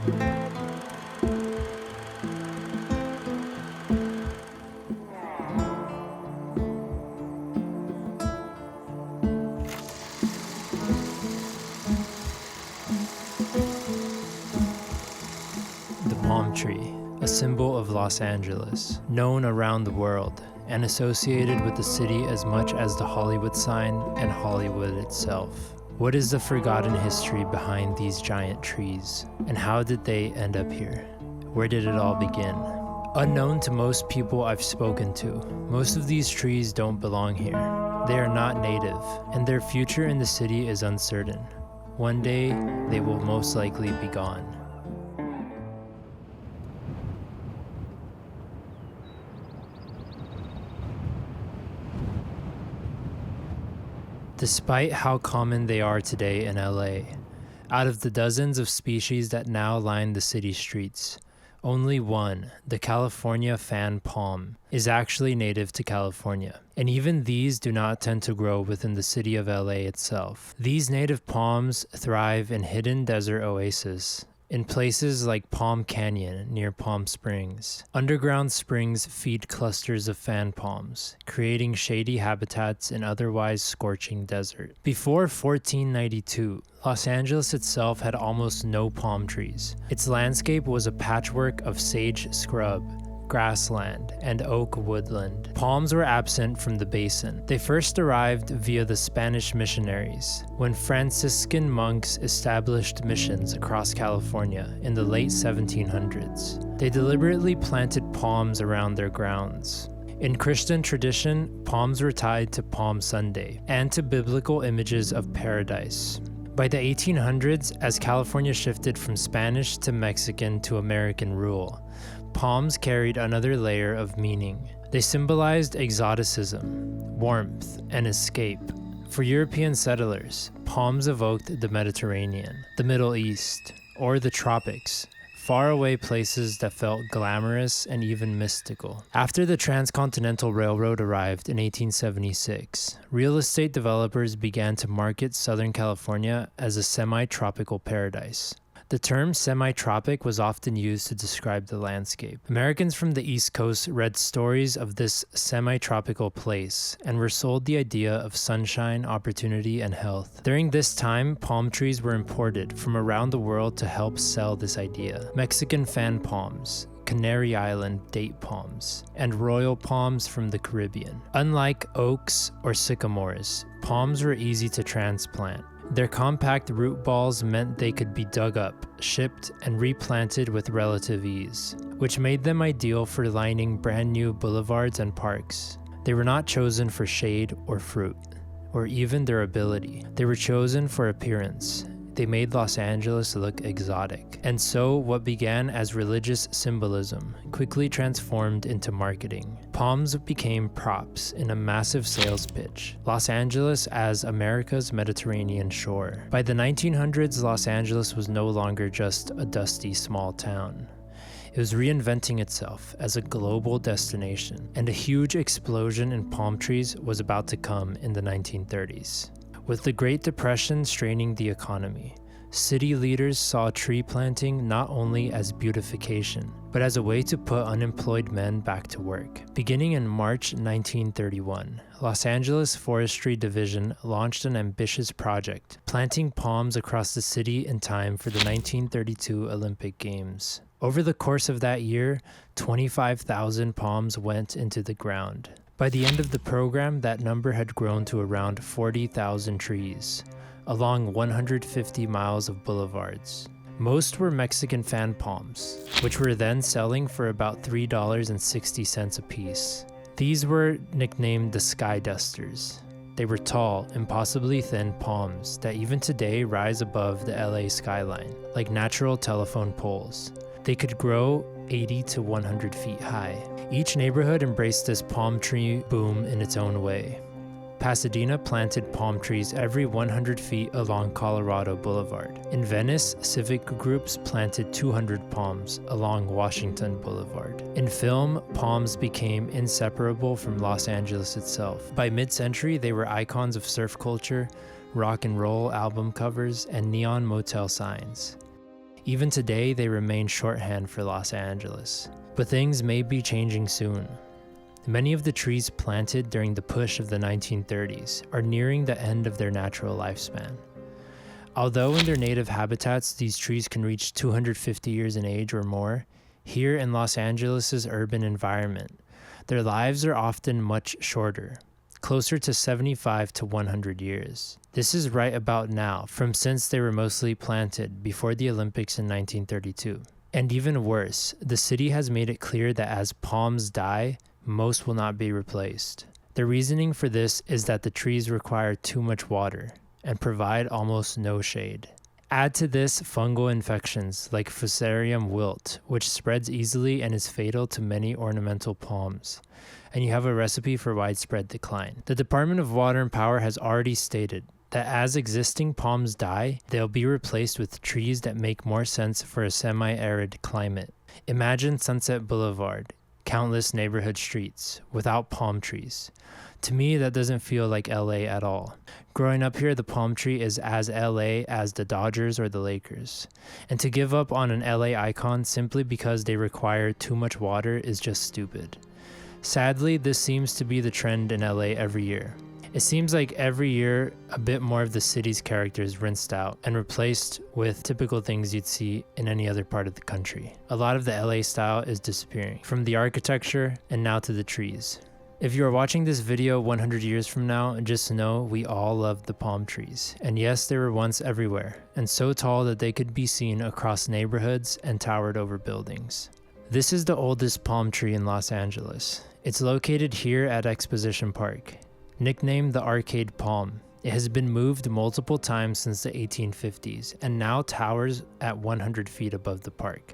The palm tree, a symbol of Los Angeles, known around the world, and associated with the city as much as the Hollywood sign and Hollywood itself. What is the forgotten history behind these giant trees, and how did they end up here? Where did it all begin? Unknown to most people I've spoken to, most of these trees don't belong here. They are not native, and their future in the city is uncertain. One day, they will most likely be gone. Despite how common they are today in LA, out of the dozens of species that now line the city streets, only one, the California fan palm, is actually native to California. And even these do not tend to grow within the city of LA itself. These native palms thrive in hidden desert oases, in places like Palm Canyon near Palm Springs. Underground springs feed clusters of fan palms, creating shady habitats in otherwise scorching desert. Before 1492, Los Angeles itself had almost no palm trees. Its landscape was a patchwork of sage scrub, grassland, and oak woodland. Palms were absent from the basin. They first arrived via the Spanish missionaries, when Franciscan monks established missions across California in the late 1700s. They deliberately planted palms around their grounds. In Christian tradition, palms were tied to Palm Sunday and to biblical images of paradise. By the 1800s, as California shifted from Spanish to Mexican to American rule, palms carried another layer of meaning. They symbolized exoticism, warmth, and escape. For European settlers, palms evoked the Mediterranean, the Middle East, or the tropics, faraway places that felt glamorous and even mystical. After the Transcontinental Railroad arrived in 1876, real estate developers began to market Southern California as a semi-tropical paradise. The term semi-tropic was often used to describe the landscape. Americans from the East Coast read stories of this semi-tropical place and were sold the idea of sunshine, opportunity, and health. During this time, palm trees were imported from around the world to help sell this idea. Mexican fan palms, Canary Island date palms, and royal palms from the Caribbean. Unlike oaks or sycamores, palms were easy to transplant. Their compact root balls meant they could be dug up, shipped, and replanted with relative ease, which made them ideal for lining brand new boulevards and parks. They were not chosen for shade or fruit, or even durability. They were chosen for appearance. They made Los Angeles look exotic. And so, what began as religious symbolism quickly transformed into marketing. Palms became props in a massive sales pitch. Los Angeles as America's Mediterranean shore. By the 1900s, Los Angeles was no longer just a dusty small town. It was reinventing itself as a global destination, and a huge explosion in palm trees was about to come in the 1930s. With the Great Depression straining the economy, city leaders saw tree planting not only as beautification, but as a way to put unemployed men back to work. Beginning in March 1931, Los Angeles Forestry Division launched an ambitious project, planting palms across the city in time for the 1932 Olympic Games. Over the course of that year, 25,000 palms went into the ground. By the end of the program, that number had grown to around 40,000 trees, along 150 miles of boulevards. Most were Mexican fan palms, which were then selling for about $3.60 a piece. These were nicknamed the Sky Dusters. They were tall, impossibly thin palms that even today rise above the LA skyline, like natural telephone poles. They could grow 80 to 100 feet high. Each neighborhood embraced this palm tree boom in its own way. Pasadena planted palm trees every 100 feet along Colorado Boulevard. In Venice, civic groups planted 200 palms along Washington Boulevard. In film, palms became inseparable from Los Angeles itself. By mid-century, they were icons of surf culture, rock and roll album covers, and neon motel signs. Even today, they remain shorthand for Los Angeles. But things may be changing soon. Many of the trees planted during the push of the 1930s are nearing the end of their natural lifespan. Although in their native habitats these trees can reach 250 years in age or more, here in Los Angeles' urban environment, their lives are often much shorter, closer to 75 to 100 years. This is right about now, since they were mostly planted before the Olympics in 1932. And even worse, the city has made it clear that as palms die, most will not be replaced. The reasoning for this is that the trees require too much water and provide almost no shade. Add to this fungal infections like Fusarium wilt, which spreads easily and is fatal to many ornamental palms, and you have a recipe for widespread decline. The Department of Water and Power has already stated that as existing palms die, they'll be replaced with trees that make more sense for a semi-arid climate. Imagine Sunset Boulevard, countless neighborhood streets, without palm trees. To me, that doesn't feel like LA at all. Growing up here, the palm tree is as LA as the Dodgers or the Lakers. And to give up on an LA icon simply because they require too much water is just stupid. Sadly, this seems to be the trend in LA every year. It seems like every year, a bit more of the city's character is rinsed out and replaced with typical things you'd see in any other part of the country. A lot of the LA style is disappearing, from the architecture and now to the trees. If you are watching this video 100 years from now, just know we all love the palm trees. And yes, they were once everywhere, and so tall that they could be seen across neighborhoods and towered over buildings. This is the oldest palm tree in Los Angeles. It's located here at Exposition Park. Nicknamed the Arcade Palm, it has been moved multiple times since the 1850s and now towers at 100 feet above the park.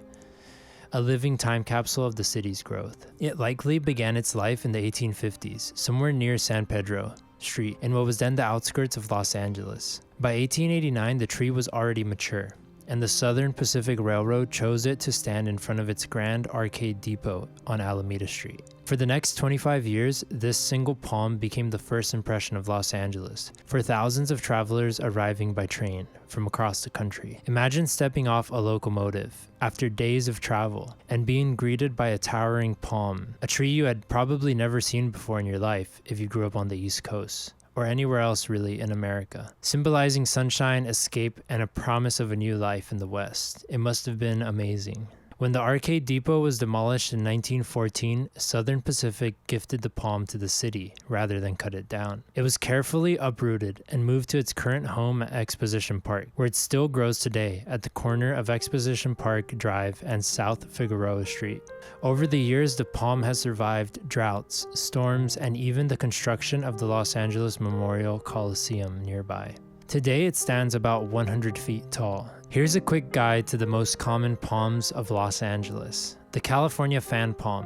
A living time capsule of the city's growth. It likely began its life in the 1850s, somewhere near San Pedro Street, in what was then the outskirts of Los Angeles. By 1889, the tree was already mature, and the Southern Pacific Railroad chose it to stand in front of its Grand Arcade Depot on Alameda Street. For the next 25 years, this single palm became the first impression of Los Angeles for thousands of travelers arriving by train from across the country. Imagine stepping off a locomotive after days of travel and being greeted by a towering palm, a tree you had probably never seen before in your life if you grew up on the East Coast, or anywhere else really in America, symbolizing sunshine, escape, and a promise of a new life in the West. It must have been amazing. When the Arcade Depot was demolished in 1914, Southern Pacific gifted the palm to the city rather than cut it down. It was carefully uprooted and moved to its current home at Exposition Park, where it still grows today at the corner of Exposition Park Drive and South Figueroa Street. Over the years, the palm has survived droughts, storms, and even the construction of the Los Angeles Memorial Coliseum nearby. Today, it stands about 100 feet tall. Here's a quick guide to the most common palms of Los Angeles. The California fan palm,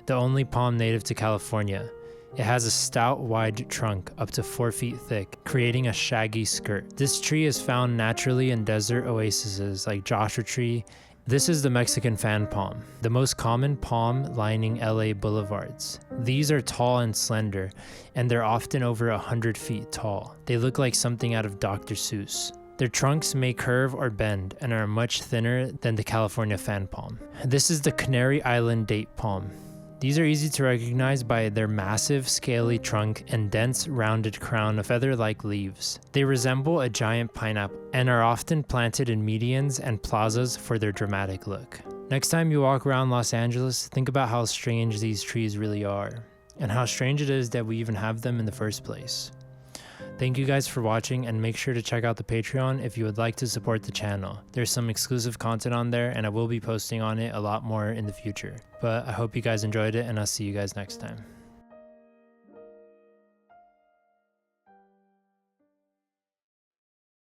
the only palm native to California. It has a stout, wide trunk up to 4 feet thick, creating a shaggy skirt. This tree is found naturally in desert oases like Joshua Tree. This is the Mexican fan palm, the most common palm lining LA boulevards. These are tall and slender, and they're often over 100 feet tall. They look like something out of Dr. Seuss. Their trunks may curve or bend and are much thinner than the California fan palm. This is the Canary Island date palm. These are easy to recognize by their massive, scaly trunk and dense, rounded crown of feather-like leaves. They resemble a giant pineapple and are often planted in medians and plazas for their dramatic look. Next time you walk around Los Angeles, think about how strange these trees really are, and how strange it is that we even have them in the first place. Thank you guys for watching, and make sure to check out the Patreon if you would like to support the channel. There's some exclusive content on there, and I will be posting on it a lot more in the future. But I hope you guys enjoyed it, and I'll see you guys next time.